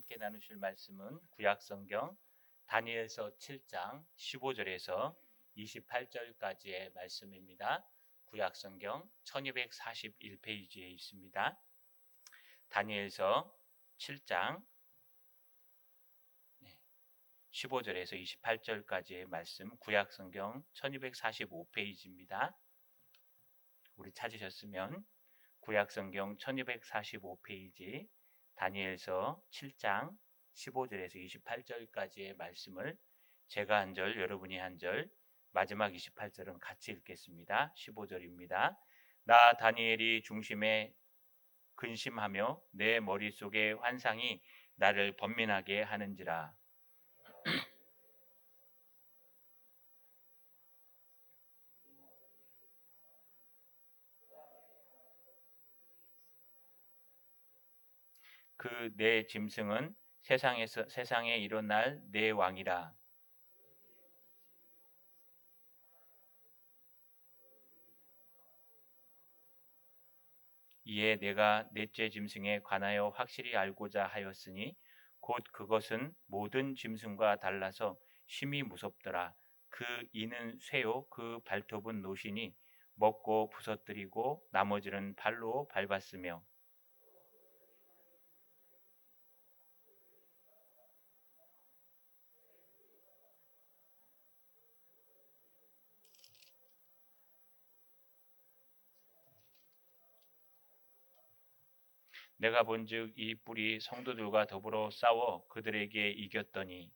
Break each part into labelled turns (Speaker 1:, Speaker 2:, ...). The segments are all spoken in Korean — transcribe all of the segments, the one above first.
Speaker 1: 함께 나누실 말씀은 구약성경 다니엘서 7장 15절에서 28절까지의 말씀입니다. 구약성경 1241페이지에 있습니다. 다니엘서 7장 15절에서 28절까지의 말씀, 구약성경 1245페이지입니다. 우리 찾으셨으면 구약성경 1245페이지 다니엘서 7장 15절에서 28절까지의 말씀을 제가 한 절, 여러분이 한 절, 마지막 28절은 같이 읽겠습니다. 15절입니다. 나 다니엘이 중심에 근심하며 내 머릿속의 환상이 나를 번민하게 하는지라. 그 내 짐승은 세상에 일어날 내 왕이라. 이에 내가 넷째 짐승에 관하여 확실히 알고자 하였으니 곧 그것은 모든 짐승과 달라서 심히 무섭더라. 그 이는 쇠요 그 발톱은 노시니 먹고 부서뜨리고 나머지는 발로 밟았으며. 내가 본즉 이 뿔이 성도들과 더불어 싸워 그들에게 이겼더니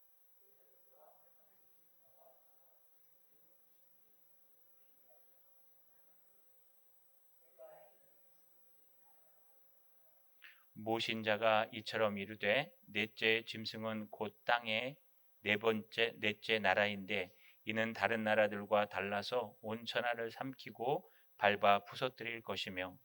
Speaker 1: 모신자가 이처럼 이르되 넷째 짐승은 곧 땅의 넷째 나라인데 이는 다른 나라들과 달라서 온 천하를 삼키고 밟아 부서뜨릴 것이며.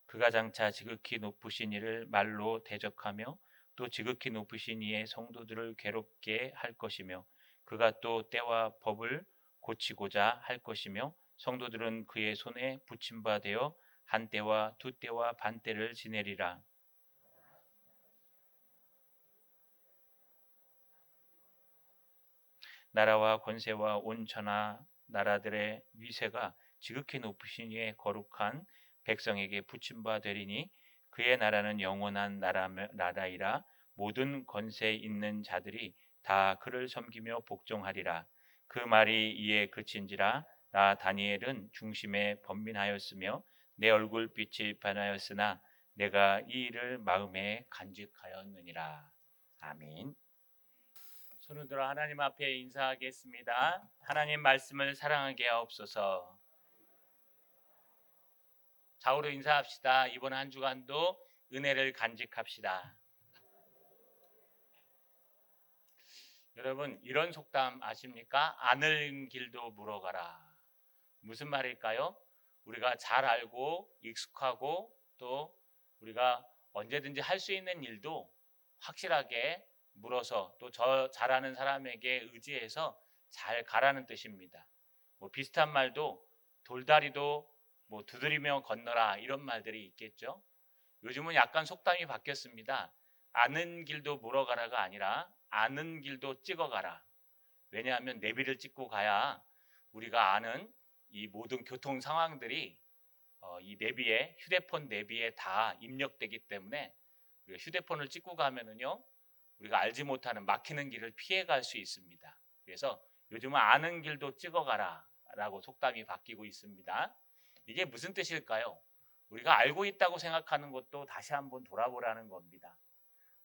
Speaker 1: 그가 장차 지극히 높으신 이를 말로 대적하며 또 지극히 높으신 이의 성도들을 괴롭게 할 것이며 그가 또 때와 법을 고치고자 할 것이며 성도들은 그의 손에 붙임 바 되어 한 때와 두 때와 반 때를 지내리라. 나라와 권세와 온 천하 나라들의 위세가 지극히 높으신 이의 거룩한 백성에게 붙임 바 되리니 그의 나라는 영원한 나라이라. 모든 권세 있는 자들이 다 그를 섬기며 복종하리라. 그 말이 이에 그친지라. 나 다니엘은 중심에 번민하였으며 내 얼굴빛이 변하였으나 내가 이 일을 마음에 간직하였느니라. 아멘. 손을 들어 하나님 앞에 인사하겠습니다. 하나님 말씀을 사랑하게 하옵소서. 좌우로 인사합시다. 이번 한 주간도 은혜를 간직합시다. 여러분, 이런 속담 아십니까? 아는 길도 물어가라. 무슨 말일까요? 우리가 잘 알고 익숙하고 또 우리가 언제든지 할 수 있는 일도 확실하게 물어서 또 저 잘하는 사람에게 의지해서 잘 가라는 뜻입니다. 뭐 비슷한 말도 돌다리도 뭐 두드리며 건너라 이런 말들이 있겠죠. 요즘은 약간 속담이 바뀌었습니다. 아는 길도 물어가라가 아니라 아는 길도 찍어가라. 왜냐하면 내비를 찍고 가야 우리가 아는 이 모든 교통 상황들이 이 내비에 휴대폰 내비에 다 입력되기 때문에 우리가 휴대폰을 찍고 가면은요 우리가 알지 못하는 막히는 길을 피해 갈 수 있습니다. 그래서 요즘은 아는 길도 찍어가라 라고 속담이 바뀌고 있습니다. 이게 무슨 뜻일까요? 우리가 알고 있다고 생각하는 것도 다시 한번 돌아보라는 겁니다.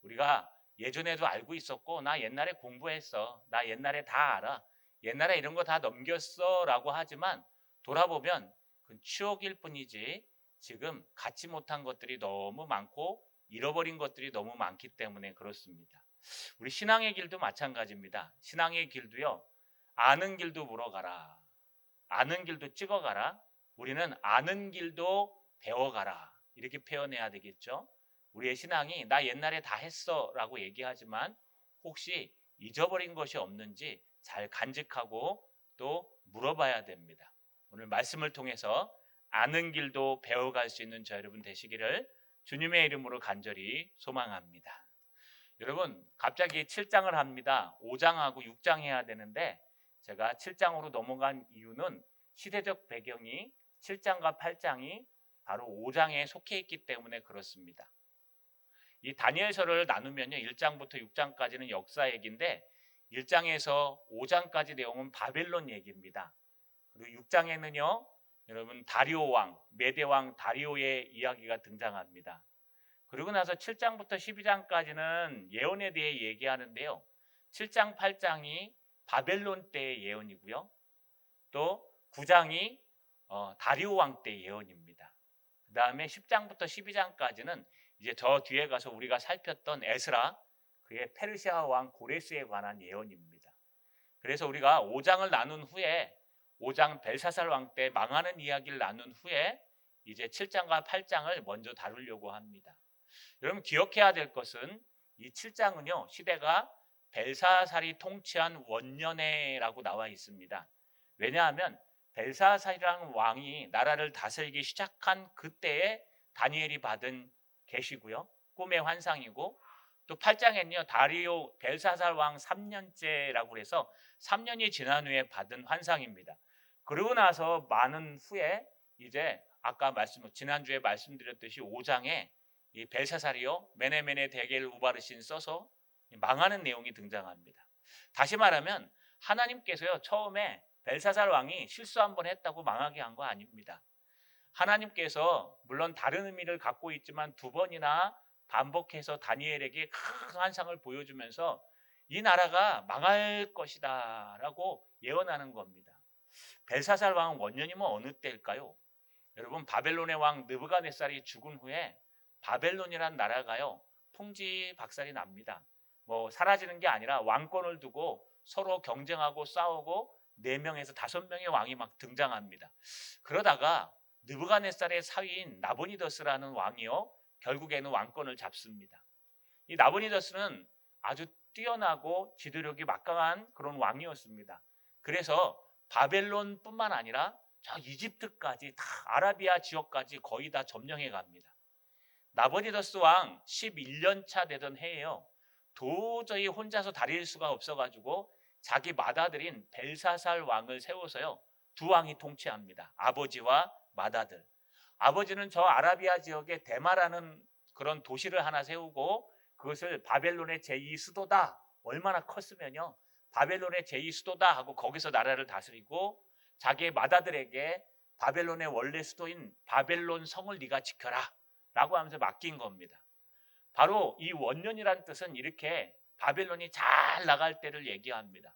Speaker 1: 우리가 예전에도 알고 있었고 나 옛날에 공부했어, 나 옛날에 다 알아, 옛날에 이런 거 다 넘겼어 라고 하지만 돌아보면 그건 추억일 뿐이지 지금 갖지 못한 것들이 너무 많고 잃어버린 것들이 너무 많기 때문에 그렇습니다. 우리 신앙의 길도 마찬가지입니다. 신앙의 길도요, 아는 길도 물어가라, 아는 길도 찍어가라, 우리는 아는 길도 배워가라 이렇게 표현해야 되겠죠. 우리의 신앙이 나 옛날에 다 했어 라고 얘기하지만 혹시 잊어버린 것이 없는지 잘 간직하고 또 물어봐야 됩니다. 오늘 말씀을 통해서 아는 길도 배워갈 수 있는 저 여러분 되시기를 주님의 이름으로 간절히 소망합니다. 여러분, 갑자기 7장을 합니다. 5장하고 6장 해야 되는데 제가 7장으로 넘어간 이유는 시대적 배경이 7장과 8장이 바로 5장에 속해 있기 때문에 그렇습니다. 이 다니엘서를 나누면요, 1장부터 6장까지는 역사 얘기인데 1장에서 5장까지 내용은 바벨론 얘기입니다. 그리고 6장에는요, 여러분 다리오 왕, 메대 왕 다리오의 이야기가 등장합니다. 그리고 나서 7장부터 12장까지는 예언에 대해 얘기하는데요. 7장, 8장이 바벨론 때의 예언이고요. 또 9장이 다리오 왕 때의 예언입니다. 그 다음에 10장부터 12장까지는 이제 저 뒤에 가서 우리가 살폈던 에스라, 그의 페르시아 왕 고레스에 관한 예언입니다. 그래서 우리가 5장을 나눈 후에 5장 벨사살 왕 때 망하는 이야기를 나눈 후에 이제 7장과 8장을 먼저 다루려고 합니다. 여러분 기억해야 될 것은 이 7장은요, 시대가 벨사살이 통치한 원년해라고 나와 있습니다. 왜냐하면 벨사살이라는 왕이 나라를 다스리기 시작한 그때에 다니엘이 받은 계시고요, 꿈의 환상이고, 또 8장에는요 다리오 벨사살 왕 3년째라고 해서 3년이 지난 후에 받은 환상입니다. 그러고 나서 많은 후에 이제 아까 지난주에 말씀드렸듯이 5장에 이 벨사살이요 메네메네 데겔 우바르신 써서 망하는 내용이 등장합니다. 다시 말하면 하나님께서요 처음에 벨사살 왕이 실수 한번 했다고 망하게 한 거 아닙니다. 하나님께서 물론 다른 의미를 갖고 있지만 두 번이나 반복해서 다니엘에게 큰 환상을 보여주면서 이 나라가 망할 것이다 라고 예언하는 겁니다. 벨사살 왕은 원년이면 어느 때일까요? 여러분 바벨론의 왕 느부갓네살이 죽은 후에 바벨론이란 나라가요 풍지박살이 납니다. 뭐 사라지는 게 아니라 왕권을 두고 서로 경쟁하고 싸우고 4명에서 5명의 왕이 막 등장합니다. 그러다가 느부갓네살의 사위인 나보니더스라는 왕이요 결국에는 왕권을 잡습니다. 이 나보니더스는 아주 뛰어나고 지도력이 막강한 그런 왕이었습니다. 그래서 바벨론뿐만 아니라 저 이집트까지 다 아라비아 지역까지 거의 다 점령해 갑니다. 나보니더스 왕 11년 차 되던 해에요. 도저히 혼자서 다릴 수가 없어가지고 자기 맏아들인 벨사살 왕을 세워서요. 두 왕이 통치합니다. 아버지와 맏아들. 아버지는 저 아라비아 지역에 데마라는 그런 도시를 하나 세우고 그것을 바벨론의 제2 수도다. 얼마나 컸으면요. 바벨론의 제2 수도다 하고 거기서 나라를 다스리고 자기의 맏아들에게 바벨론의 원래 수도인 바벨론 성을 네가 지켜라 라고 하면서 맡긴 겁니다. 바로 이 원년이란 뜻은 이렇게 바벨론이 잘 나갈 때를 얘기합니다.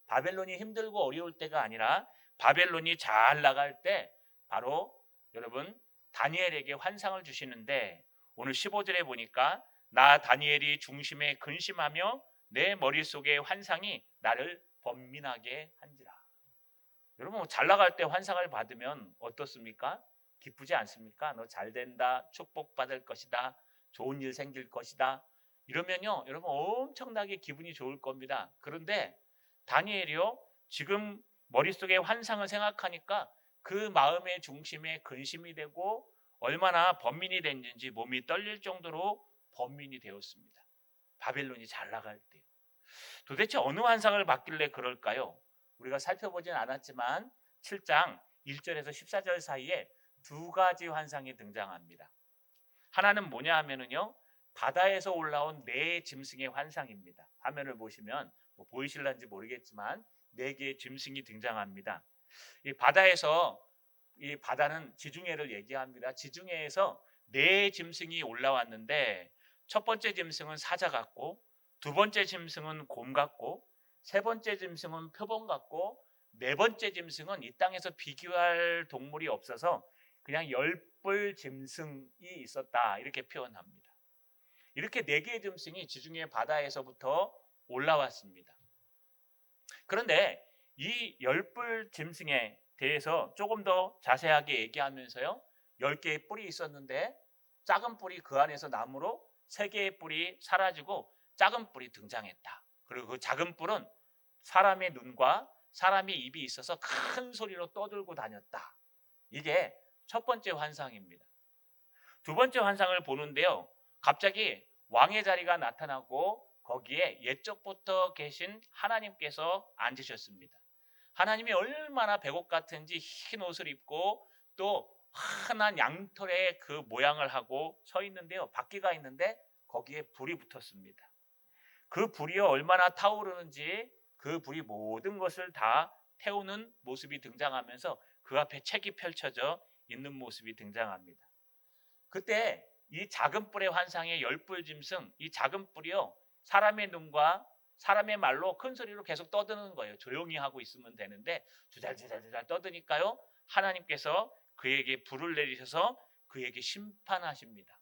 Speaker 1: 바벨론이 힘들고 어려울 때가 아니라 바벨론이 잘 나갈 때 바로 여러분 다니엘에게 환상을 주시는데 오늘 15절에 보니까 나 다니엘이 중심에 근심하며 내 머릿속의 환상이 나를 번민하게 한지라. 여러분 잘 나갈 때 환상을 받으면 어떻습니까? 기쁘지 않습니까? 너 잘 된다, 축복받을 것이다, 좋은 일 생길 것이다. 이러면요 여러분 엄청나게 기분이 좋을 겁니다. 그런데 다니엘이요 지금 머릿속에 환상을 생각하니까 그 마음의 중심에 근심이 되고 얼마나 번민이 됐는지 몸이 떨릴 정도로 번민이 되었습니다. 바벨론이 잘 나갈 때. 도대체 어느 환상을 받길래 그럴까요? 우리가 살펴보진 않았지만 7장 1절에서 14절 사이에 두 가지 환상이 등장합니다. 하나는 뭐냐 하면은요. 바다에서 올라온 네 짐승의 환상입니다. 화면을 보시면 뭐 보이실런지 모르겠지만 네 개의 짐승이 등장합니다. 이 바다에서 이 바다는 지중해를 얘기합니다. 지중해에서 네 짐승이 올라왔는데 첫 번째 짐승은 사자 같고 두 번째 짐승은 곰 같고 세 번째 짐승은 표범 같고 네 번째 짐승은 이 땅에서 비교할 동물이 없어서 그냥 열뿔 짐승이 있었다 이렇게 표현합니다. 이렇게 네 개의 짐승이 지중해 바다에서부터 올라왔습니다. 그런데 이 열뿔 짐승에 대해서 조금 더 자세하게 얘기하면서요. 10개의 뿔이 있었는데 작은 뿔이 그 안에서 나무로 3개의 뿔이 사라지고 작은 뿔이 등장했다. 그리고 그 작은 뿔은 사람의 눈과 사람의 입이 있어서 큰 소리로 떠들고 다녔다. 이게 첫 번째 환상입니다. 두 번째 환상을 보는데요. 갑자기 왕의 자리가 나타나고 거기에 옛적부터 계신 하나님께서 앉으셨습니다. 하나님이 얼마나 백옥 같은지 흰 옷을 입고 또 환한 양털의 그 모양을 하고 서 있는데요. 바퀴가 있는데 거기에 불이 붙었습니다. 그 불이 얼마나 타오르는지 그 불이 모든 것을 다 태우는 모습이 등장하면서 그 앞에 책이 펼쳐져 있는 모습이 등장합니다. 그때 이 작은 뿔의 환상의 열불 짐승, 이 작은 뿔이요, 사람의 눈과 사람의 말로 큰 소리로 계속 떠드는 거예요. 조용히 하고 있으면 되는데 주잘주잘 떠드니까요, 하나님께서 그에게 불을 내리셔서 그에게 심판하십니다.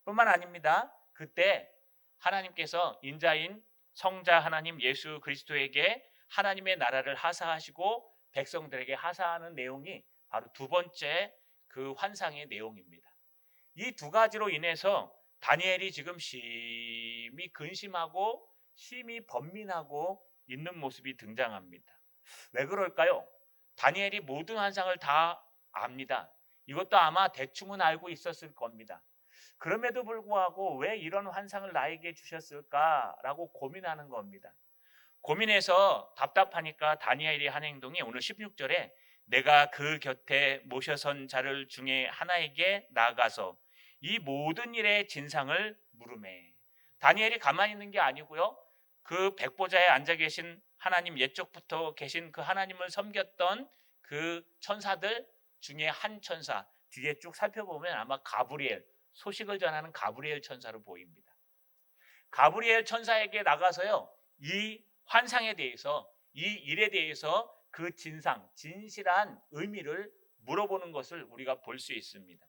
Speaker 1: 뿐만 아닙니다. 그때 하나님께서 인자인 성자 하나님 예수 그리스도에게 하나님의 나라를 하사하시고 백성들에게 하사하는 내용이 바로 두 번째 그 환상의 내용입니다. 이 두 가지로 인해서 다니엘이 지금 심히 근심하고 심히 번민하고 있는 모습이 등장합니다. 왜 그럴까요? 다니엘이 모든 환상을 다 압니다. 이것도 아마 대충은 알고 있었을 겁니다. 그럼에도 불구하고 왜 이런 환상을 나에게 주셨을까라고 고민하는 겁니다. 고민해서 답답하니까 다니엘이 한 행동이 오늘 16절에 내가 그 곁에 모셔선 자를 중에 하나에게 나아가서 이 모든 일의 진상을 물으매. 다니엘이 가만히 있는 게 아니고요. 그 백보자에 앉아 계신 하나님, 옛적부터 계신 그 하나님을 섬겼던 그 천사들 중에 한 천사, 뒤에 쭉 살펴보면 아마 가브리엘, 소식을 전하는 가브리엘 천사로 보입니다. 가브리엘 천사에게 나가서요, 이 환상에 대해서, 이 일에 대해서 그 진상, 진실한 의미를 물어보는 것을 우리가 볼 수 있습니다.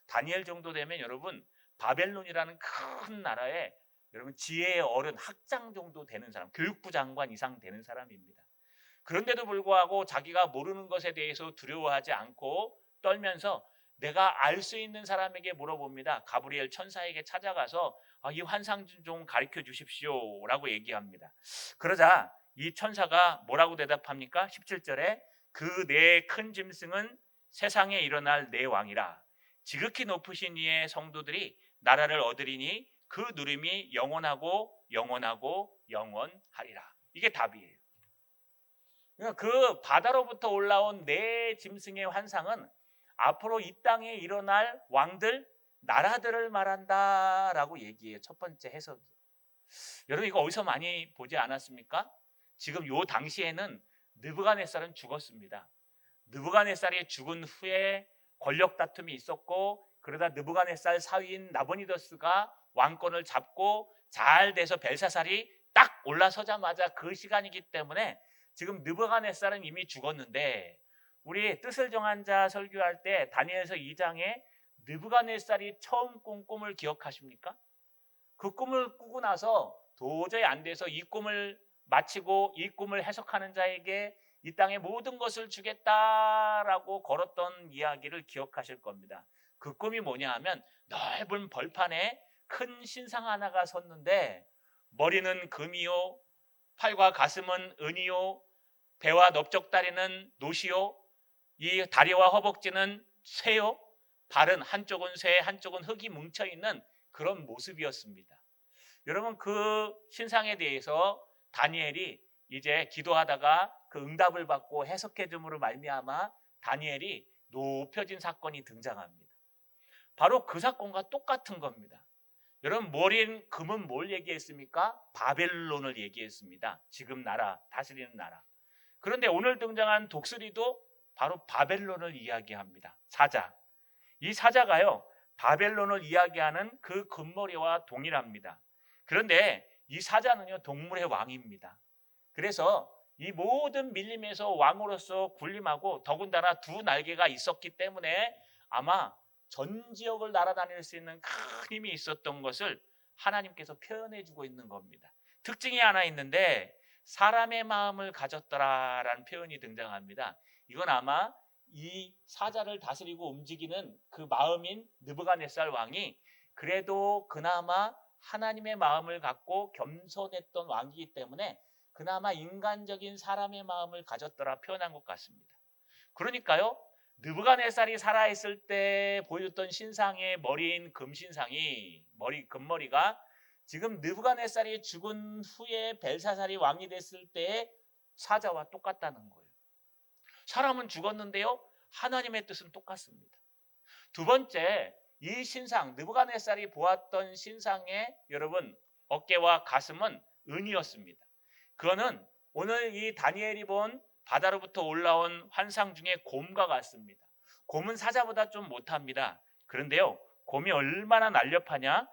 Speaker 1: 다니엘 정도 되면 여러분, 바벨론이라는 큰 나라에 여러분 지혜의 어른, 학장 정도 되는 사람, 교육부 장관 이상 되는 사람입니다. 그런데도 불구하고 자기가 모르는 것에 대해서 두려워하지 않고 떨면서 내가 알 수 있는 사람에게 물어봅니다. 가브리엘 천사에게 찾아가서 이 환상 좀 가르쳐 주십시오 라고 얘기합니다. 그러자 이 천사가 뭐라고 대답합니까? 17절에 그 내 큰 짐승은 세상에 일어날 내 왕이라 지극히 높으신 이의 성도들이 나라를 얻으리니 그 누림이 영원하고 영원하고 영원하리라. 이게 답이에요. 그러니까 그 바다로부터 올라온 네 짐승의 환상은 앞으로 이 땅에 일어날 왕들, 나라들을 말한다라고 얘기해요. 첫 번째 해석이. 여러분 이거 어디서 많이 보지 않았습니까? 지금 요 당시에는 느부갓네살은 죽었습니다. 느부갓네살이 죽은 후에 권력 다툼이 있었고 그러다 느부갓네살 사위인 나보니더스가 왕권을 잡고 잘 돼서 벨사살이 딱 올라서자마자 그 시간이기 때문에 지금 느부갓네살은 이미 죽었는데 우리 뜻을 정한 자 설교할 때 다니엘서 2장에 느부갓네살이 처음 꾼 꿈을 기억하십니까? 그 꿈을 꾸고 나서 도저히 안 돼서 이 꿈을 마치고 이 꿈을 해석하는 자에게 이 땅의 모든 것을 주겠다라고 걸었던 이야기를 기억하실 겁니다. 그 꿈이 뭐냐 하면 넓은 벌판에 큰 신상 하나가 섰는데 머리는 금이요, 팔과 가슴은 은이요, 배와 넓적다리는 노시요, 이 다리와 허벅지는 쇠요, 발은 한쪽은 쇠, 한쪽은 흙이 뭉쳐있는 그런 모습이었습니다. 여러분 그 신상에 대해서 다니엘이 이제 기도하다가 그 응답을 받고 해석해 줌으로 말미암아 다니엘이 높여진 사건이 등장합니다. 바로 그 사건과 똑같은 겁니다. 여러분 머리엔 금은 뭘 얘기했습니까? 바벨론을 얘기했습니다. 지금 나라, 다스리는 나라. 그런데 오늘 등장한 독수리도 바로 바벨론을 이야기합니다. 사자. 이 사자가요, 바벨론을 이야기하는 그 금머리와 동일합니다. 그런데 이 사자는요, 동물의 왕입니다. 그래서 이 모든 밀림에서 왕으로서 군림하고 더군다나 두 날개가 있었기 때문에 아마 전 지역을 날아다닐 수 있는 큰 힘이 있었던 것을 하나님께서 표현해 주고 있는 겁니다. 특징이 하나 있는데 사람의 마음을 가졌더라라는 표현이 등장합니다. 이건 아마 이 사자를 다스리고 움직이는 그 마음인 느부갓네살 왕이 그래도 그나마 하나님의 마음을 갖고 겸손했던 왕이기 때문에 그나마 인간적인 사람의 마음을 가졌더라 표현한 것 같습니다. 그러니까요, 느부갓네살이 살아있을 때 보여줬던 신상의 머리인 금신상이 금머리가 지금 느부갓네살이 죽은 후에 벨사살이 왕이 됐을 때의 사자와 똑같다는 거예요. 사람은 죽었는데요, 하나님의 뜻은 똑같습니다. 두 번째, 이 신상, 느부갓네살이 보았던 신상의 여러분 어깨와 가슴은 은이었습니다. 그거는 오늘 이 다니엘이 본 바다로부터 올라온 환상 중에 곰과 같습니다. 곰은 사자보다 좀 못합니다. 그런데요, 곰이 얼마나 날렵하냐?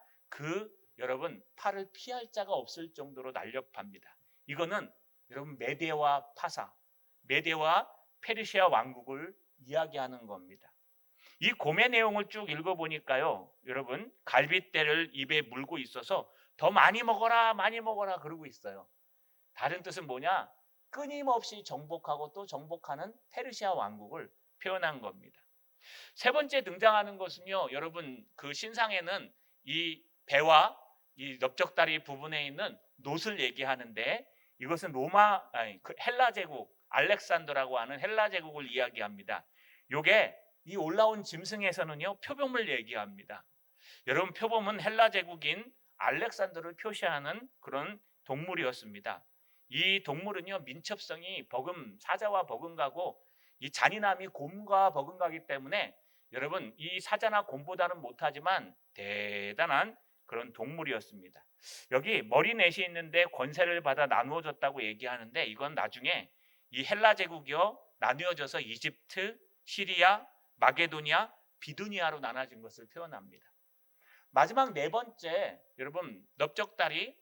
Speaker 1: 여러분 팔을 피할 자가 없을 정도로 날렵합니다. 이거는 여러분 메데와 파사, 메데와 페르시아 왕국을 이야기하는 겁니다. 이 곰의 내용을 쭉 읽어보니까요, 여러분 갈빗대를 입에 물고 있어서 더 많이 먹어라 많이 먹어라 그러고 있어요. 다른 뜻은 뭐냐? 끊임없이 정복하고 또 정복하는 페르시아 왕국을 표현한 겁니다. 세 번째 등장하는 것은요, 여러분 그 신상에는 이 배와 이 넓적다리 부분에 있는 놋을 얘기하는데, 이것은 헬라 제국, 알렉산더라고 하는 헬라 제국을 이야기합니다. 요게 이 올라온 짐승에서는요, 표범을 얘기합니다. 여러분 표범은 헬라 제국인 알렉산더를 표시하는 그런 동물이었습니다. 이 동물은요, 민첩성이 사자와 버금가고 이 잔인함이 곰과 버금가기 때문에 여러분 이 사자나 곰보다는 못하지만 대단한 그런 동물이었습니다. 여기 머리넷이 있는데 권세를 받아 나누어졌다고 얘기하는데, 이건 나중에 이 헬라 제국이요 나누어져서 이집트, 시리아, 마게도니아, 비두니아로 나눠진 것을 표현합니다. 마지막 네 번째, 여러분 넓적다리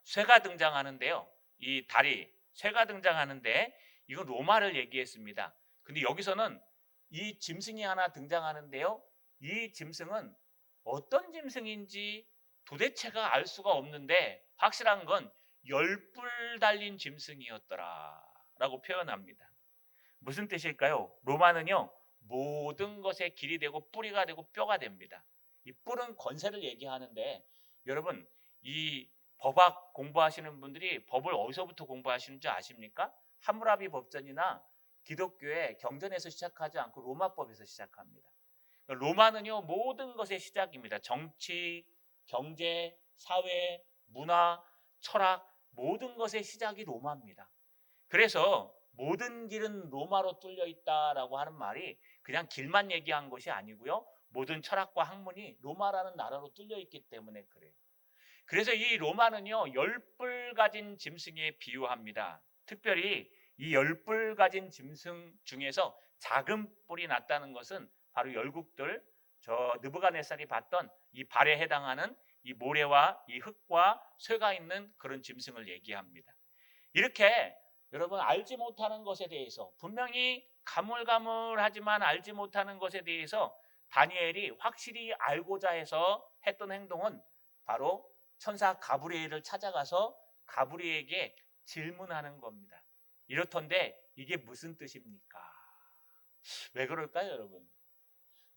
Speaker 1: 쇠가 등장하는데요. 이 다리 쇠가 등장하는데 이건 로마를 얘기했습니다. 근데 여기서는 이 짐승이 하나 등장하는데요. 이 짐승은 어떤 짐승인지 도대체가 알 수가 없는데 확실한 건 10뿔 달린 짐승이었더라 라고 표현합니다. 무슨 뜻일까요? 로마는요, 모든 것에 길이 되고 뿌리가 되고 뼈가 됩니다. 이 뿔은 권세를 얘기하는데, 여러분 이 법학 공부하시는 분들이 법을 어디서부터 공부하시는 줄 아십니까? 함무라비 법전이나 기독교의 경전에서 시작하지 않고 로마법에서 시작합니다. 로마는요, 모든 것의 시작입니다. 정치, 경제, 사회, 문화, 철학, 모든 것의 시작이 로마입니다. 그래서 모든 길은 로마로 뚫려 있다라고 하는 말이 그냥 길만 얘기한 것이 아니고요, 모든 철학과 학문이 로마라는 나라로 뚫려 있기 때문에 그래요. 그래서 이 로마는요, 10뿔 가진 짐승에 비유합니다. 특별히 이 10뿔 가진 짐승 중에서 작은 뿔이 났다는 것은 바로 열국들, 느부갓네살이 봤던 이 발에 해당하는 이 모래와 이 흙과 쇠가 있는 그런 짐승을 얘기합니다. 이렇게 여러분 알지 못하는 것에 대해서, 분명히 가물가물하지만 알지 못하는 것에 대해서 다니엘이 확실히 알고자 해서 했던 행동은 바로 천사 가브리엘을 찾아가서 가브리엘에게 질문하는 겁니다. 이렇던데 이게 무슨 뜻입니까? 왜 그럴까요, 여러분?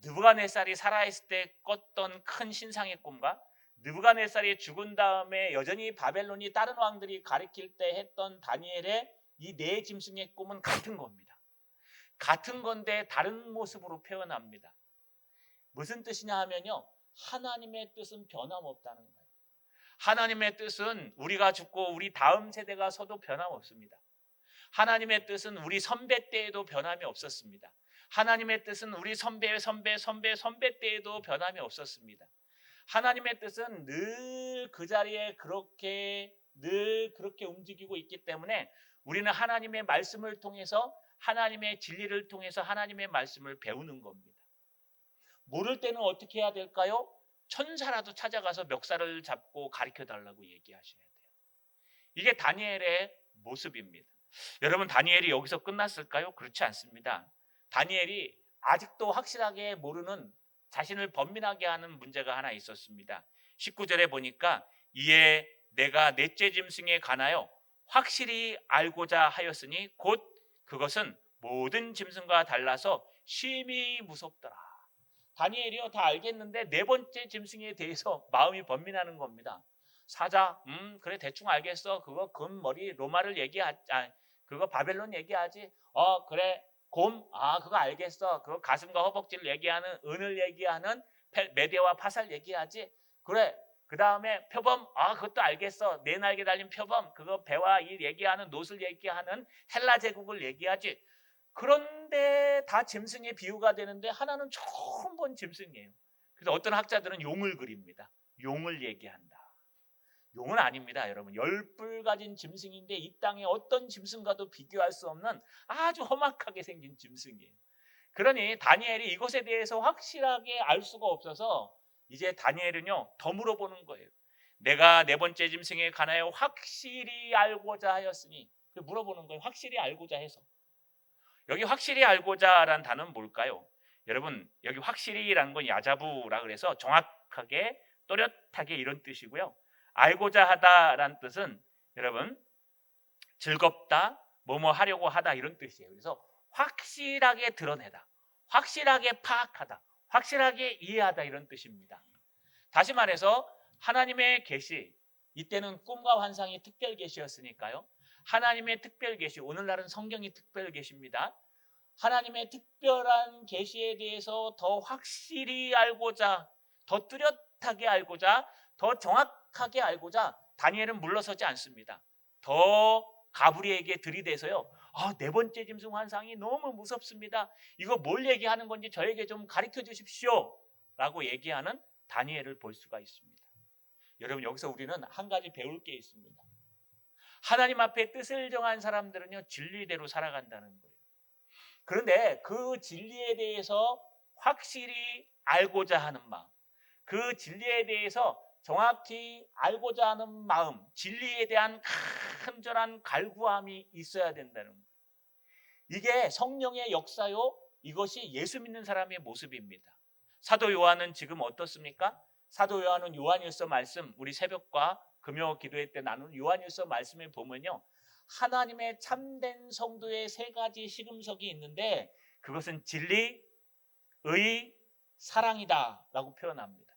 Speaker 1: 느부갓네살이 살아있을 때 꿨던 큰 신상의 꿈과 느부갓네살이 죽은 다음에 여전히 바벨론이 다른 왕들이 가리킬 때 했던 다니엘의 이 네 짐승의 꿈은 같은 겁니다. 같은 건데 다른 모습으로 표현합니다. 무슨 뜻이냐 하면요, 하나님의 뜻은 변함없다는 거예요. 하나님의 뜻은 우리가 죽고 우리 다음 세대가 서도 변함없습니다. 하나님의 뜻은 우리 선배 때에도 변함이 없었습니다. 하나님의 뜻은 우리 선배 때에도 변함이 없었습니다. 하나님의 뜻은 늘 그 자리에 늘 그렇게 움직이고 있기 때문에 우리는 하나님의 말씀을 통해서, 하나님의 진리를 통해서 하나님의 말씀을 배우는 겁니다. 모를 때는 어떻게 해야 될까요? 천사라도 찾아가서 멱살을 잡고 가르쳐 달라고 얘기하셔야 돼요. 이게 다니엘의 모습입니다. 여러분, 다니엘이 여기서 끝났을까요? 그렇지 않습니다. 다니엘이 아직도 확실하게 모르는, 자신을 번민하게 하는 문제가 하나 있었습니다. 19절에 보니까 이에 내가 넷째 짐승에 관하여 확실히 알고자 하였으니 곧 그것은 모든 짐승과 달라서 심히 무섭더라. 다니엘이요 다 알겠는데 네 번째 짐승에 대해서 마음이 번민하는 겁니다. 사자, 그래 대충 알겠어. 그거 금머리 로마를 그거 바벨론 얘기하지. 그래 곰, 그거 알겠어. 그거 가슴과 허벅지를 얘기하는 은을 얘기하는 메대와 파살 얘기하지. 그래. 그 다음에 표범, 그것도 알겠어. 네 날개 달린 표범, 그거 배와 이 얘기하는 노슬 얘기하는 헬라 제국을 얘기하지. 그런데 다 짐승의 비유가 되는데 하나는 처음 본 짐승이에요. 그래서 어떤 학자들은 용을 그립니다. 용을 얘기한다. 용은 아닙니다, 여러분. 10뿔 가진 짐승인데 이 땅에 어떤 짐승과도 비교할 수 없는 아주 험악하게 생긴 짐승이에요. 그러니 다니엘이 이것에 대해서 확실하게 알 수가 없어서 이제 다니엘은요 더 물어보는 거예요. 내가 네 번째 짐승에 관하여 확실히 알고자 하였으니, 물어보는 거예요. 확실히 알고자 해서. 여기 확실히 알고자라는 단어는 뭘까요? 여러분, 여기 확실히라는 건 야자부라 그래서 정확하게 또렷하게 이런 뜻이고요. 알고자 하다라는 뜻은 여러분 즐겁다, 뭐뭐 하려고 하다 이런 뜻이에요. 그래서 확실하게 드러내다, 확실하게 파악하다, 확실하게 이해하다 이런 뜻입니다. 다시 말해서 하나님의 계시, 이때는 꿈과 환상이 특별 계시였으니까요. 하나님의 특별 계시, 오늘날은 성경이 특별 계시입니다. 하나님의 특별한 계시에 대해서 더 확실히 알고자, 더 뚜렷하게 알고자, 더 정확하게 알고자 다니엘은 물러서지 않습니다. 더 가브리에게 들이대서요. 네 번째 짐승 환상이 너무 무섭습니다. 이거 뭘 얘기하는 건지 저에게 좀 가르쳐 주십시오. 라고 얘기하는 다니엘을 볼 수가 있습니다. 여러분, 여기서 우리는 한 가지 배울 게 있습니다. 하나님 앞에 뜻을 정한 사람들은요 진리대로 살아간다는 거예요. 그런데 그 진리에 대해서 확실히 알고자 하는 마음, 그 진리에 대해서 정확히 알고자 하는 마음, 진리에 대한 간절한 갈구함이 있어야 된다는 거예요. 이게 성령의 역사요, 이것이 예수 믿는 사람의 모습입니다. 사도 요한은 지금 어떻습니까? 사도 요한은 요한일서 말씀, 우리 새벽과 금요 기도회 때 나눈 요한일서 말씀에 보면요, 하나님의 참된 성도의 세 가지 시금석이 있는데 그것은 진리, 의, 사랑이다 라고 표현합니다.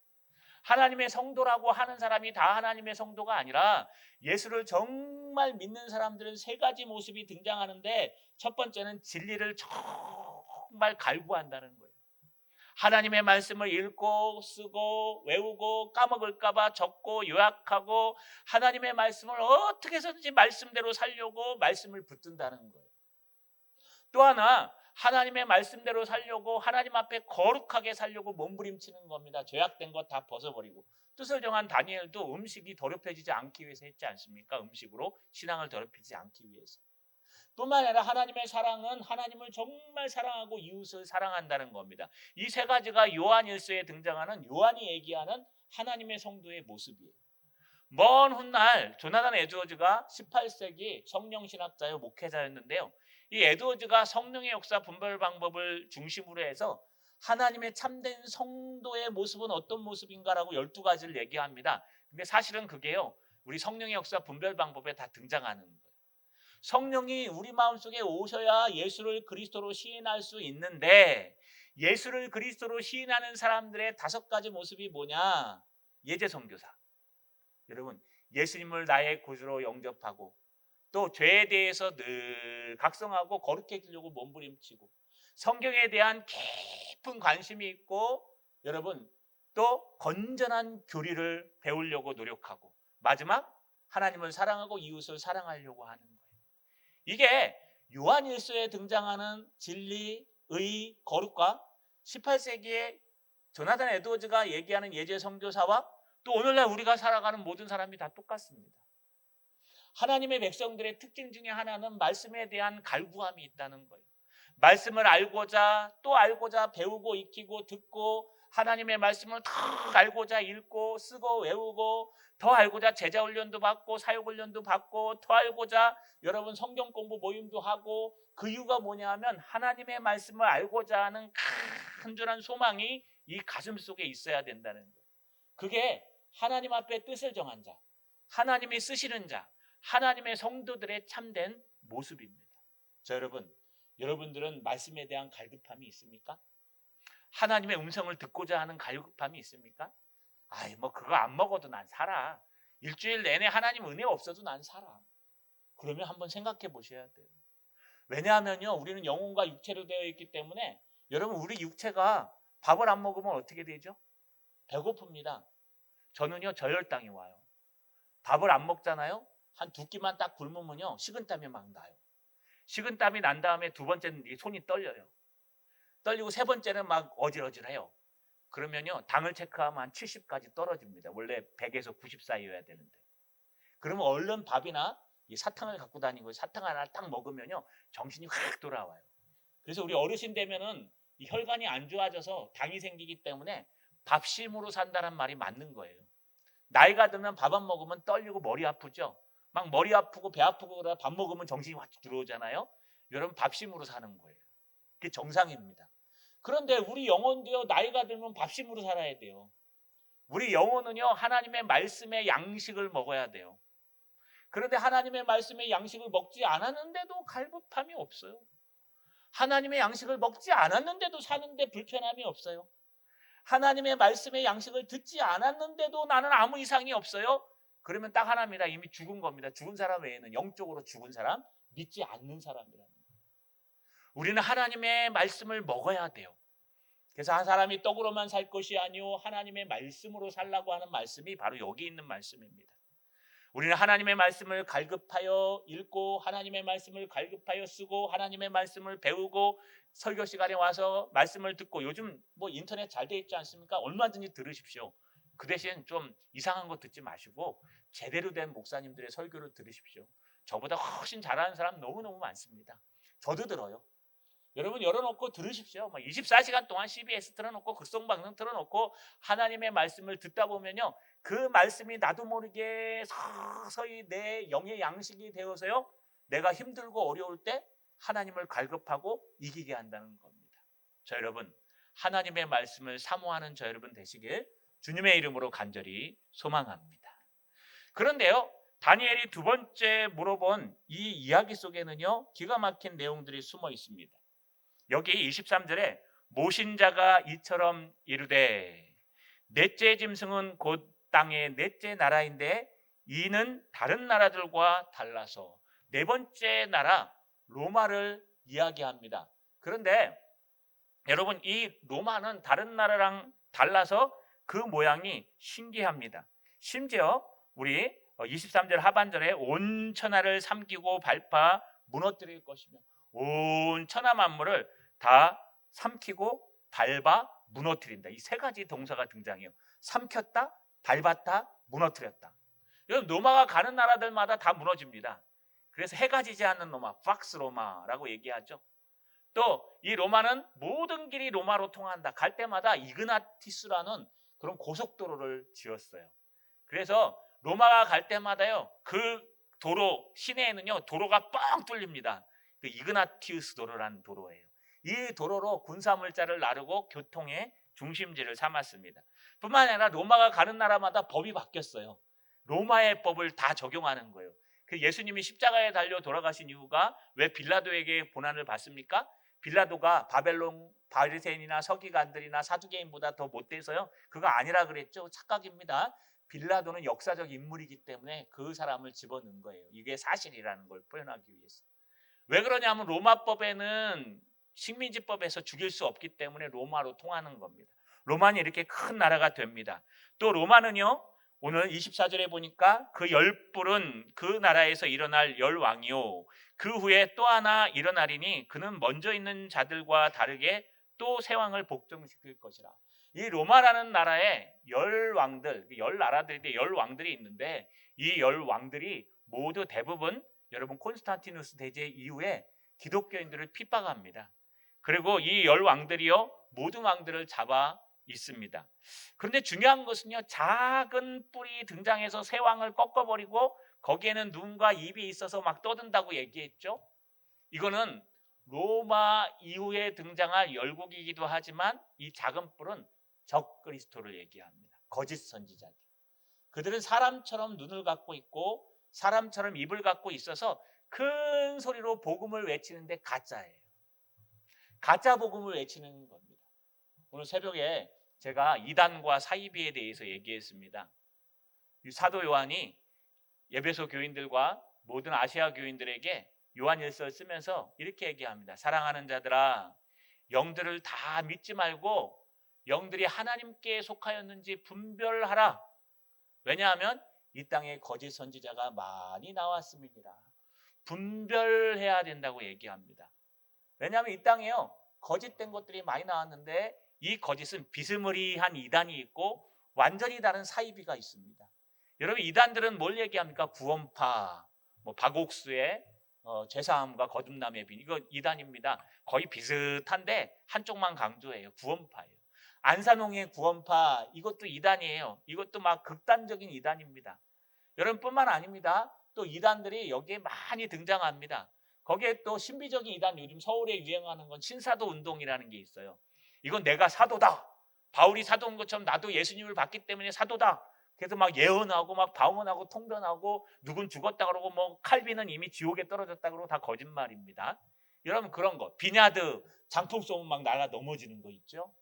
Speaker 1: 하나님의 성도라고 하는 사람이 다 하나님의 성도가 아니라 예수를 정말 믿는 사람들은 세 가지 모습이 등장하는데, 첫 번째는 진리를 정말 갈구한다는 거예요. 하나님의 말씀을 읽고 쓰고 외우고 까먹을까 봐 적고 요약하고 하나님의 말씀을 어떻게 해서든지 말씀대로 살려고 말씀을 붙든다는 거예요. 또 하나, 하나님의 말씀대로 살려고 하나님 앞에 거룩하게 살려고 몸부림치는 겁니다. 죄악된 것 다 벗어버리고. 뜻을 정한 다니엘도 음식이 더럽혀지지 않기 위해서 했지 않습니까? 음식으로 신앙을 더럽히지 않기 위해서. 뿐만 아니라 하나님의 사랑은 하나님을 정말 사랑하고 이웃을 사랑한다는 겁니다. 이 세 가지가 요한일서에 등장하는, 요한이 얘기하는 하나님의 성도의 모습이에요. 먼 훗날 조나단 에드워즈가 18세기 성령신학자요 목회자였는데요. 이 에드워즈가 성령의 역사 분별 방법을 중심으로 해서 하나님의 참된 성도의 모습은 어떤 모습인가라고 12가지를 얘기합니다. 근데 사실은 그게요, 우리 성령의 역사 분별 방법에 다 등장하는 거예요. 성령이 우리 마음속에 오셔야 예수를 그리스도로 시인할 수 있는데, 예수를 그리스도로 시인하는 사람들의 5가지 모습이 뭐냐? 예제 선교사. 여러분, 예수님을 나의 구주로 영접하고 또 죄에 대해서 늘 각성하고 거룩해지려고 몸부림치고 성경에 대한 깊은 관심이 있고, 여러분 또 건전한 교리를 배우려고 노력하고, 마지막 하나님을 사랑하고 이웃을 사랑하려고 하는 거예요. 이게 요한일서에 등장하는 진리, 의, 거룩과 18세기에 조나단 에드워즈가 얘기하는 예제 선교사와 또 오늘날 우리가 살아가는 모든 사람이 다 똑같습니다. 하나님의 백성들의 특징 중에 하나는 말씀에 대한 갈구함이 있다는 거예요. 말씀을 알고자 또 알고자 배우고 익히고 듣고, 하나님의 말씀을 더 알고자 읽고 쓰고 외우고, 더 알고자 제자 훈련도 받고 사역 훈련도 받고, 더 알고자 여러분 성경 공부 모임도 하고. 그 이유가 뭐냐 하면 하나님의 말씀을 알고자 하는 간절한 소망이 이 가슴 속에 있어야 된다는 거예요. 그게 하나님 앞에 뜻을 정한 자, 하나님이 쓰시는 자, 하나님의 성도들의 참된 모습입니다. 자, 여러분들은 말씀에 대한 갈급함이 있습니까? 하나님의 음성을 듣고자 하는 갈급함이 있습니까? 뭐 그거 안 먹어도 난 살아. 일주일 내내 하나님 은혜 없어도 난 살아. 그러면 한번 생각해 보셔야 돼요. 왜냐하면요, 우리는 영혼과 육체로 되어 있기 때문에 여러분, 우리 육체가 밥을 안 먹으면 어떻게 되죠? 배고픕니다. 저는요, 저혈당이 와요. 밥을 안 먹잖아요. 한 두 끼만 딱 굶으면요, 식은땀이 막 나요. 식은땀이 난 다음에 두 번째는 손이 떨려요. 떨리고 세 번째는 막 어질어질해요. 그러면요, 당을 체크하면 한 70까지 떨어집니다. 원래 100에서 90 사이여야 되는데. 그러면 얼른 밥이나 이 사탕을 갖고 다니고 사탕 하나 딱 먹으면요, 정신이 확 돌아와요. 그래서 우리 어르신 되면은 이 혈관이 안 좋아져서 당이 생기기 때문에 밥심으로 산다는 말이 맞는 거예요. 나이가 들면 밥 안 먹으면 떨리고 머리 아프죠. 막 머리 아프고 배 아프고 그러다 밥 먹으면 정신이 확 들어오잖아요. 여러분, 밥심으로 사는 거예요. 그게 정상입니다. 그런데 우리 영혼도요, 나이가 들면 밥심으로 살아야 돼요. 우리 영혼은요, 하나님의 말씀의 양식을 먹어야 돼요. 그런데 하나님의 말씀의 양식을 먹지 않았는데도 갈급함이 없어요. 하나님의 양식을 먹지 않았는데도 사는데 불편함이 없어요. 하나님의 말씀의 양식을 듣지 않았는데도 나는 아무 이상이 없어요. 그러면 딱 하나입니다. 이미 죽은 겁니다. 죽은 사람 외에는, 영적으로 죽은 사람, 믿지 않는 사람이라는 거예요. 우리는 하나님의 말씀을 먹어야 돼요. 그래서 한 사람이 떡으로만 살 것이 아니오 하나님의 말씀으로 살라고 하는 말씀이 바로 여기 있는 말씀입니다. 우리는 하나님의 말씀을 갈급하여 읽고 하나님의 말씀을 갈급하여 쓰고 하나님의 말씀을 배우고 설교 시간에 와서 말씀을 듣고, 요즘 뭐 인터넷 잘 돼 있지 않습니까? 얼마든지 들으십시오. 그 대신 좀 이상한 거 듣지 마시고 제대로 된 목사님들의 설교를 들으십시오. 저보다 훨씬 잘하는 사람 너무너무 많습니다. 저도 들어요. 여러분, 열어놓고 들으십시오. 24시간 동안 CBS 틀어놓고 극성방송 틀어놓고 하나님의 말씀을 듣다 보면요, 그 말씀이 나도 모르게 서서히 내 영의 양식이 되어서요, 내가 힘들고 어려울 때 하나님을 갈급하고 이기게 한다는 겁니다. 저 여러분, 하나님의 말씀을 사모하는 저 여러분 되시길 주님의 이름으로 간절히 소망합니다. 그런데요, 다니엘이 두 번째 물어본 이 이야기 속에는요, 기가 막힌 내용들이 숨어 있습니다. 여기 23절에 모신자가 이처럼 이르되 넷째 짐승은 곧 땅의 넷째 나라인데 이는 다른 나라들과 달라서, 네 번째 나라 로마를 이야기합니다. 그런데 여러분, 이 로마는 다른 나라랑 달라서 그 모양이 신기합니다. 심지어 우리 23절 하반절에 온 천하를 삼키고 밟아 무너뜨릴 것이며, 온 천하 만물을 다 삼키고 밟아 무너뜨린다. 이 세 가지 동사가 등장해요. 삼켰다, 밟았다, 무너뜨렸다. 여러분, 로마가 가는 나라들마다 다 무너집니다. 그래서 해가 지지 않는 로마, 팍스 로마라고 얘기하죠. 또 이 로마는 모든 길이 로마로 통한다. 갈 때마다 이그나티스라는 그런 고속도로를 지었어요. 그래서 로마가 갈 때마다요, 그 도로 시내에는요, 도로가 뻥 뚫립니다. 그 이그나티우스 도로라는 도로예요. 이 도로로 군사물자를 나르고 교통의 중심지를 삼았습니다. 뿐만 아니라 로마가 가는 나라마다 법이 바뀌었어요. 로마의 법을 다 적용하는 거예요. 그 예수님이 십자가에 달려 돌아가신 이유가 왜 빌라도에게 고난을 받습니까? 빌라도가 바벨론 바리새인이나 서기관들이나 사두개인보다 더 못돼서요? 그거 아니라 그랬죠. 착각입니다. 빌라도는 역사적 인물이기 때문에 그 사람을 집어넣은 거예요. 이게 사실이라는 걸 표현하기 위해서. 왜 그러냐면 로마법에는 식민지법에서 죽일 수 없기 때문에 로마로 통하는 겁니다. 로마는 이렇게 큰 나라가 됩니다. 또 로마는요, 오늘 24절에 보니까 그 열불은 그 나라에서 일어날 열왕이요 그 후에 또 하나 일어나리니 그는 먼저 있는 자들과 다르게 또 새 왕을 복종시킬 것이라. 이 로마라는 나라에 열 왕들, 열 나라들이 열 왕들이 있는데 이 열 왕들이 모두 대부분 여러분 콘스탄티누스 대제 이후에 기독교인들을 핍박합니다. 그리고 이 열 왕들이요, 모든 왕들을 잡아 있습니다. 그런데 중요한 것은요, 작은 뿔이 등장해서 새 왕을 꺾어버리고 거기에는 눈과 입이 있어서 막 떠든다고 얘기했죠. 이거는 로마 이후에 등장할 열국이기도 하지만 이 작은 뿔은 적그리스도를 얘기합니다. 거짓 선지자들. 그들은 사람처럼 눈을 갖고 있고 사람처럼 입을 갖고 있어서 큰 소리로 복음을 외치는데 가짜예요. 가짜 복음을 외치는 겁니다. 오늘 새벽에 제가 이단과 사이비에 대해서 얘기했습니다. 이 사도 요한이 에베소 교인들과 모든 아시아 교인들에게 요한일서를 쓰면서 이렇게 얘기합니다. 사랑하는 자들아, 영들을 다 믿지 말고 영들이 하나님께 속하였는지 분별하라. 왜냐하면 이 땅에 거짓 선지자가 많이 나왔습니다. 분별해야 된다고 얘기합니다. 왜냐하면 이 땅에요, 거짓된 것들이 많이 나왔는데 이 거짓은 비스무리한 이단이 있고 완전히 다른 사이비가 있습니다. 여러분, 이단들은 뭘 얘기합니까? 구원파, 박옥수의 죄사함과 거듭남의 빈, 이거 이단입니다. 거의 비슷한데 한쪽만 강조해요. 구원파예요. 안산홍의 구원파, 이것도 이단이에요. 이것도 막 극단적인 이단입니다. 여러분뿐만 아닙니다. 또 이단들이 여기에 많이 등장합니다. 거기에 또 신비적인 이단, 요즘 서울에 유행하는 건 신사도 운동이라는 게 있어요. 이건 내가 사도다. 바울이 사도인 것처럼 나도 예수님을 받기 때문에 사도다. 그래서 막 예언하고 막 방언하고 통변하고 누군 죽었다 그러고 칼빈은 이미 지옥에 떨어졌다 그러고 다 거짓말입니다. 여러분, 그런 거 비냐드 장풍 쏘면 막 날아 넘어지는 거 있죠.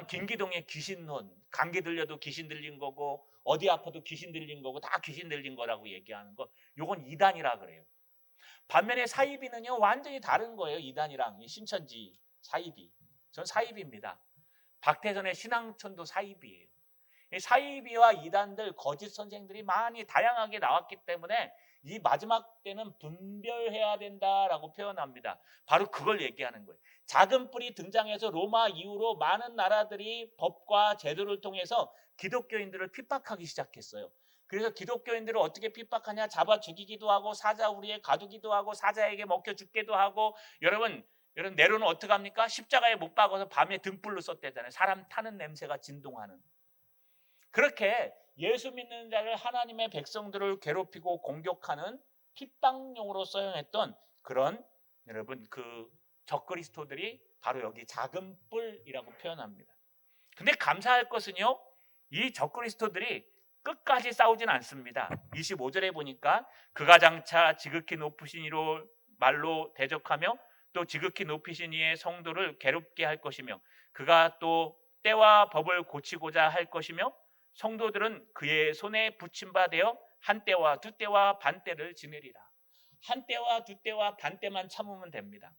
Speaker 1: 김기동의 귀신론, 감기 들려도 귀신 들린 거고 어디 아파도 귀신 들린 거고 다 귀신 들린 거라고 얘기하는 거, 요건 이단이라 그래요. 반면에 사이비는요, 완전히 다른 거예요. 이단이랑 신천지 사이비. 전 사이비입니다. 박태선의 신앙촌도 사이비예요. 사이비와 이단들, 거짓 선생들이 많이 다양하게 나왔기 때문에 이 마지막 때는 분별해야 된다라고 표현합니다. 바로 그걸 얘기하는 거예요. 작은 뿔이 등장해서 로마 이후로 많은 나라들이 법과 제도를 통해서 기독교인들을 핍박하기 시작했어요. 그래서 기독교인들을 어떻게 핍박하냐? 잡아 죽이기도 하고 사자우리에 가두기도 하고 사자에게 먹혀 죽기도 하고. 여러분 네로는 어떻게 합니까? 십자가에 못 박아서 밤에 등불로 썼대잖아요. 사람 타는 냄새가 진동하는. 그렇게 예수 믿는 자를, 하나님의 백성들을 괴롭히고 공격하는 핍박용으로 사용했던 그런, 여러분, 그 적그리스도들이 바로 여기 작은 뿔이라고 표현합니다. 근데 감사할 것은요, 이 적그리스도들이 끝까지 싸우진 않습니다. 25절에 보니까 그가 장차 지극히 높으신 이로 말로 대적하며 또 지극히 높으신 이의 성도를 괴롭게 할 것이며 그가 또 때와 법을 고치고자 할 것이며 성도들은 그의 손에 붙임 바 되어 한 때와 두 때와 반 때를 지내리라. 한 때와 두 때와 반 때만 참으면 됩니다.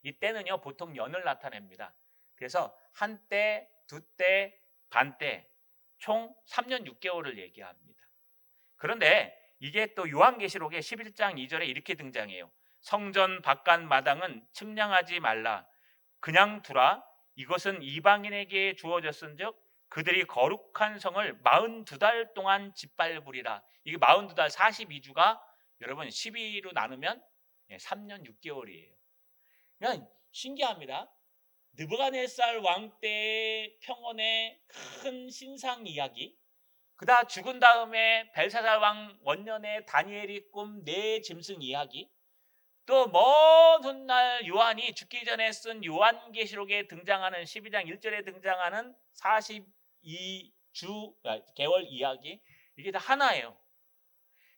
Speaker 1: 이 때는요, 보통 연을 나타냅니다. 그래서 한 때, 두 때, 반 때, 총 3년 6개월을 얘기합니다. 그런데 이게 또 요한계시록의 11장 2절에 이렇게 등장해요. 성전 바깥 마당은 측량하지 말라. 그냥 두라. 이것은 이방인에게 주어졌은즉 그들이 거룩한 성을 42달 동안 짓밟으리라. 이게 42달 42주가 여러분 12로 나누면 3년 6개월이에요. 그냥 신기합니다. 느부갓네살 왕 때의 평원의 큰 신상 이야기, 그다 죽은 다음에 벨사살 왕 원년에 다니엘이 꾼 네 짐승 이야기, 또 먼 훗날 요한이 죽기 전에 쓴 요한계시록에 등장하는 12장 1절에 등장하는 42주 개월 이야기, 이게 다 하나예요.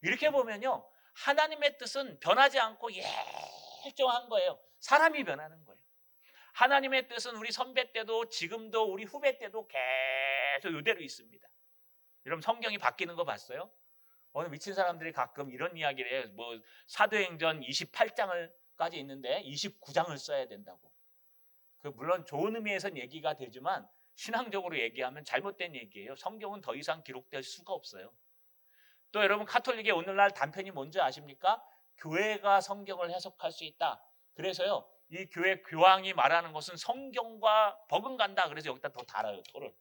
Speaker 1: 이렇게 보면요, 하나님의 뜻은 변하지 않고 일정한 거예요. 사람이 변하는 거예요. 하나님의 뜻은 우리 선배 때도 지금도 우리 후배 때도 계속 이대로 있습니다. 여러분, 성경이 바뀌는 거 봤어요? 어느 미친 사람들이 가끔 이런 이야기를 해요. 사도행전 28장을까지 있는데 29장을 써야 된다고. 물론 좋은 의미에선 얘기가 되지만 신앙적으로 얘기하면 잘못된 얘기예요. 성경은 더 이상 기록될 수가 없어요. 또 여러분, 카톨릭의 오늘날 단편이 뭔지 아십니까? 교회가 성경을 해석할 수 있다. 그래서요, 이 교회 교황이 말하는 것은 성경과 버금간다. 그래서 여기다 더 달아요, 토를.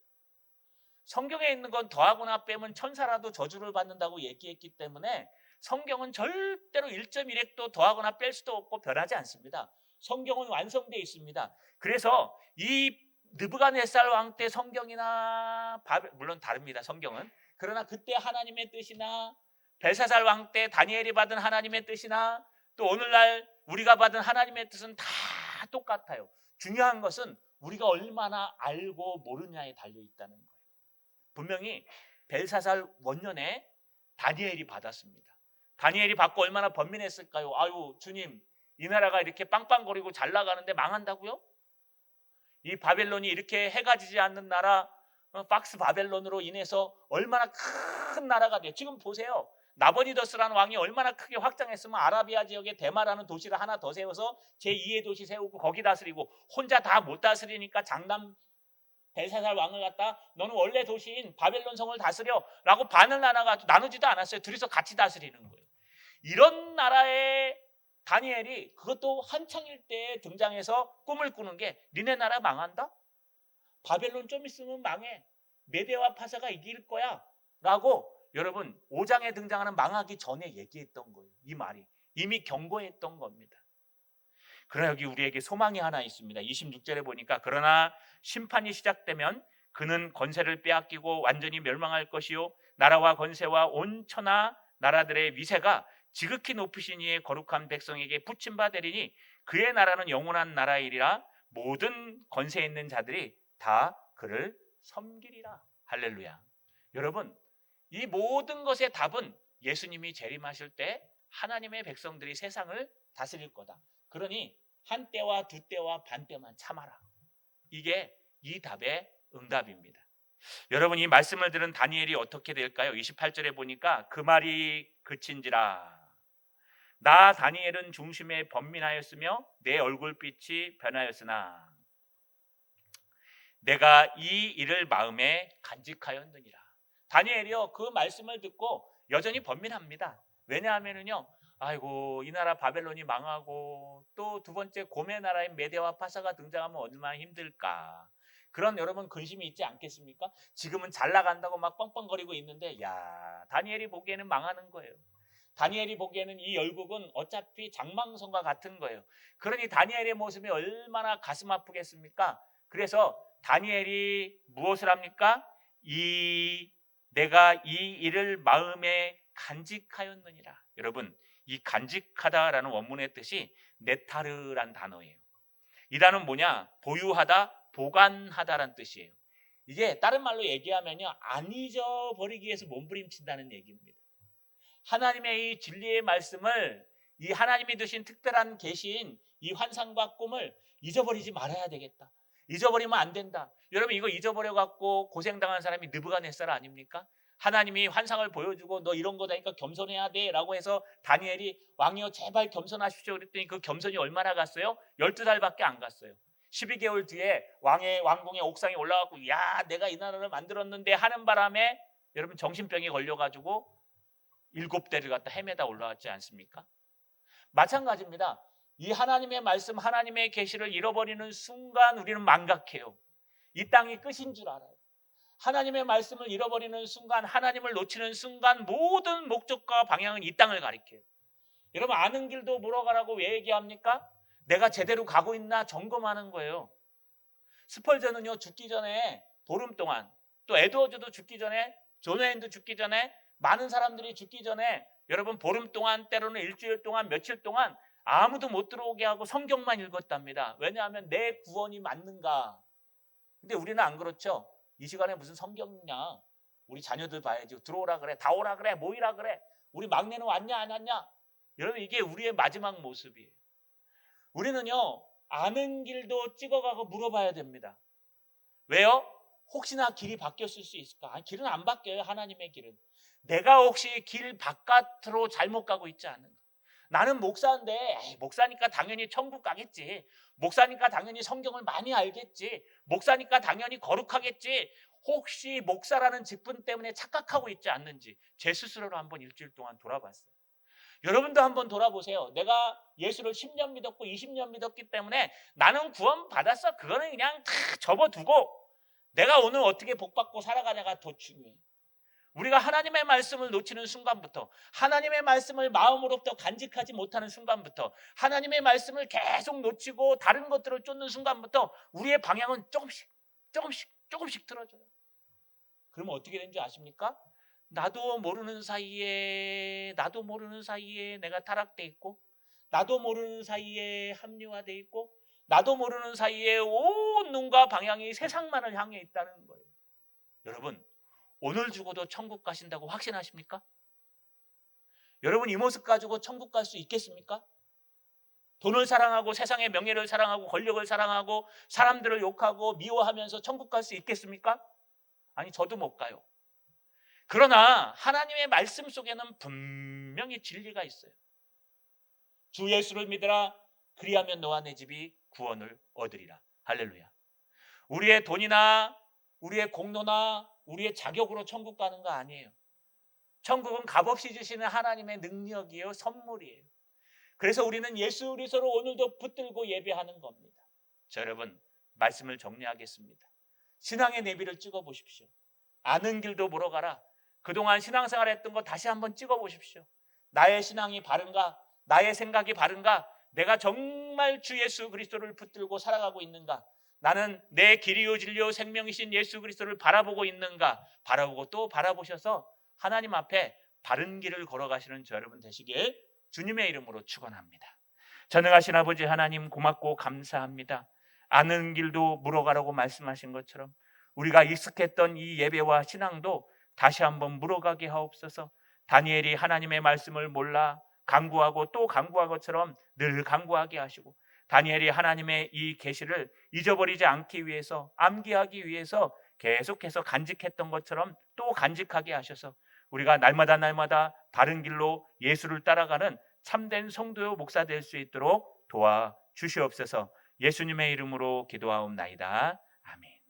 Speaker 1: 성경에 있는 건 더하거나 빼면 천사라도 저주를 받는다고 얘기했기 때문에 성경은 절대로 1.1획도 더하거나 뺄 수도 없고 변하지 않습니다. 성경은 완성되어 있습니다. 그래서 이 느부갓네살 왕 때 성경이나 물론 다릅니다, 성경은. 그러나 그때 하나님의 뜻이나 벨사살 왕 때 다니엘이 받은 하나님의 뜻이나 또 오늘날 우리가 받은 하나님의 뜻은 다 똑같아요. 중요한 것은 우리가 얼마나 알고 모르냐에 달려있다는 거예요. 분명히 벨사살 원년에 다니엘이 받았습니다. 다니엘이 받고 얼마나 번민했을까요? 아유, 주님, 이 나라가 이렇게 빵빵거리고 잘 나가는데 망한다고요? 이 바벨론이 이렇게 해가 지지 않는 나라, 박스 바벨론으로 인해서 얼마나 큰 나라가 돼요. 지금 보세요. 나버니더스라는 왕이 얼마나 크게 확장했으면 아라비아 지역에 데마라는 도시를 하나 더 세워서 제2의 도시 세우고 거기 다스리고, 혼자 다 못 다스리니까 장남 벨사살 왕을 갖다 너는 원래 도시인 바벨론 성을 다스려 라고 반을 나누지도 않았어요. 둘이서 같이 다스리는 거예요. 이런 나라의 다니엘이 그것도 한창일 때 등장해서 꿈을 꾸는 게, 니네 나라 망한다? 바벨론 좀 있으면 망해. 메대와 파사가 이길 거야 라고 여러분 5장에 등장하는 망하기 전에 얘기했던 거예요. 이 말이 이미 경고했던 겁니다. 그러나 여기 우리에게 소망이 하나 있습니다. 26절에 보니까 그러나 심판이 시작되면 그는 권세를 빼앗기고 완전히 멸망할 것이요 나라와 권세와 온 천하 나라들의 위세가 지극히 높으신 이의 거룩한 백성에게 붙임바 되리니 그의 나라는 영원한 나라이리라. 모든 권세 있는 자들이 다 그를 섬기리라. 할렐루야. 여러분, 이 모든 것의 답은 예수님이 재림하실 때 하나님의 백성들이 세상을 다스릴 거다. 그러니 한 때와 두 때와 반 때만 참아라. 이게 이 답의 응답입니다. 여러분, 이 말씀을 들은 다니엘이 어떻게 될까요? 28절에 보니까 그 말이 그친지라 나 다니엘은 중심에 번민하였으며 내 얼굴빛이 변하였으나 내가 이 일을 마음에 간직하였느니라. 다니엘이요 그 말씀을 듣고 여전히 번민합니다. 왜냐하면은요, 아이고 이 나라 바벨론이 망하고 또 두 번째 고멜 나라인 메대와 파사가 등장하면 얼마나 힘들까. 그런 여러분 근심이 있지 않겠습니까? 지금은 잘 나간다고 막 뻥뻥거리고 있는데, 야, 다니엘이 보기에는 망하는 거예요. 다니엘이 보기에는 이 열국은 어차피 장망성과 같은 거예요. 그러니 다니엘의 모습이 얼마나 가슴 아프겠습니까? 그래서 다니엘이 무엇을 합니까? 내가 이 일을 마음에 간직하였느니라. 여러분, 이 간직하다라는 원문의 뜻이 네타르란 단어예요. 이 단어는 뭐냐? 보유하다, 보관하다란 뜻이에요. 이게 다른 말로 얘기하면요, 안 잊어버리기 위해서 몸부림친다는 얘기입니다. 하나님의 이 진리의 말씀을, 이 하나님이 주신 특별한 계시인 이 환상과 꿈을 잊어버리지 말아야 되겠다. 잊어버리면 안 된다. 여러분, 이거 잊어버려갖고 고생당한 사람이 느부갓네살 아닙니까? 하나님이 환상을 보여주고 너 이런 거다니까 겸손해야 돼 라고 해서 다니엘이 왕이여 제발 겸손하십시오 그랬더니 그 겸손이 얼마나 갔어요? 12달밖에 안 갔어요. 12개월 뒤에 왕궁의 옥상에 올라가고 야 내가 이 나라를 만들었는데 하는 바람에 여러분 정신병이 걸려가지고 7대를 갖다 헤매다 올라왔지 않습니까? 마찬가지입니다. 이 하나님의 말씀, 하나님의 계시를 잃어버리는 순간 우리는 망각해요. 이 땅이 끝인 줄 알아요. 하나님의 말씀을 잃어버리는 순간, 하나님을 놓치는 순간 모든 목적과 방향은 이 땅을 가리켜요. 여러분, 아는 길도 물어가라고 왜 얘기합니까? 내가 제대로 가고 있나 점검하는 거예요. 스펄전은요 죽기 전에 보름 동안, 또 에드워즈도 죽기 전에, 존 웨인도 죽기 전에, 많은 사람들이 죽기 전에 여러분 보름 동안, 때로는 일주일 동안, 며칠 동안 아무도 못 들어오게 하고 성경만 읽었답니다. 왜냐하면 내 구원이 맞는가. 근데 우리는 안 그렇죠. 이 시간에 무슨 성경 읽냐. 우리 자녀들 봐야지. 들어오라 그래, 다 오라 그래, 모이라 그래. 우리 막내는 왔냐 안 왔냐. 여러분, 이게 우리의 마지막 모습이에요. 우리는요 아는 길도 찍어가고 물어봐야 됩니다. 왜요? 혹시나 길이 바뀌었을 수 있을까? 아니, 길은 안 바뀌어요. 하나님의 길은. 내가 혹시 길 바깥으로 잘못 가고 있지 않은가? 나는 목사인데 목사니까 당연히 천국 가겠지. 목사니까 당연히 성경을 많이 알겠지. 목사니까 당연히 거룩하겠지. 혹시 목사라는 직분 때문에 착각하고 있지 않는지 제 스스로를 한번 일주일 동안 돌아봤어요. 여러분도 한번 돌아보세요. 내가 예수를 10년 믿었고 20년 믿었기 때문에 나는 구원 받았어. 그거는 그냥 다 접어두고 내가 오늘 어떻게 복받고 살아가냐가 더 중요해. 우리가 하나님의 말씀을 놓치는 순간부터, 하나님의 말씀을 마음으로부터 간직하지 못하는 순간부터, 하나님의 말씀을 계속 놓치고 다른 것들을 쫓는 순간부터 우리의 방향은 조금씩 틀어져요. 그러면 어떻게 되는지 아십니까? 나도 모르는 사이에 내가 타락돼 있고, 나도 모르는 사이에 합리화돼 있고, 나도 모르는 사이에 온 눈과 방향이 세상만을 향해 있다는 거예요. 여러분, 오늘 죽어도 천국 가신다고 확신하십니까? 여러분, 이 모습 가지고 천국 갈 수 있겠습니까? 돈을 사랑하고 세상의 명예를 사랑하고 권력을 사랑하고 사람들을 욕하고 미워하면서 천국 갈 수 있겠습니까? 아니, 저도 못 가요. 그러나 하나님의 말씀 속에는 분명히 진리가 있어요. 주 예수를 믿으라. 그리하면 너와 내 집이 구원을 얻으리라. 할렐루야. 우리의 돈이나 우리의 공로나 우리의 자격으로 천국 가는 거 아니에요. 천국은 값없이 주시는 하나님의 능력이에요. 선물이에요. 그래서 우리는 예수 그리스도로 오늘도 붙들고 예배하는 겁니다. 자, 여러분, 말씀을 정리하겠습니다. 신앙의 내비를 찍어 보십시오. 아는 길도 물어가라. 그동안 신앙생활 했던 거 다시 한번 찍어 보십시오. 나의 신앙이 바른가? 나의 생각이 바른가? 내가 정말 주 예수 그리스도를 붙들고 살아가고 있는가? 나는 내 길이요 진리요 생명이신 예수 그리스도를 바라보고 있는가? 바라보고 또 바라보셔서 하나님 앞에 바른 길을 걸어가시는 저 여러분 되시길 주님의 이름으로 축원합니다. 전능하신 아버지 하나님, 고맙고 감사합니다. 아는 길도 물어가라고 말씀하신 것처럼 우리가 익숙했던 이 예배와 신앙도 다시 한번 물어가게 하옵소서. 다니엘이 하나님의 말씀을 몰라 간구하고 또 간구한 것처럼 늘 간구하게 하시고, 다니엘이 하나님의 이 계시를 잊어버리지 않기 위해서, 암기하기 위해서 계속해서 간직했던 것처럼 또 간직하게 하셔서 우리가 날마다 바른 길로 예수를 따라가는 참된 성도요 목사 될 수 있도록 도와주시옵소서. 예수님의 이름으로 기도하옵나이다. 아멘.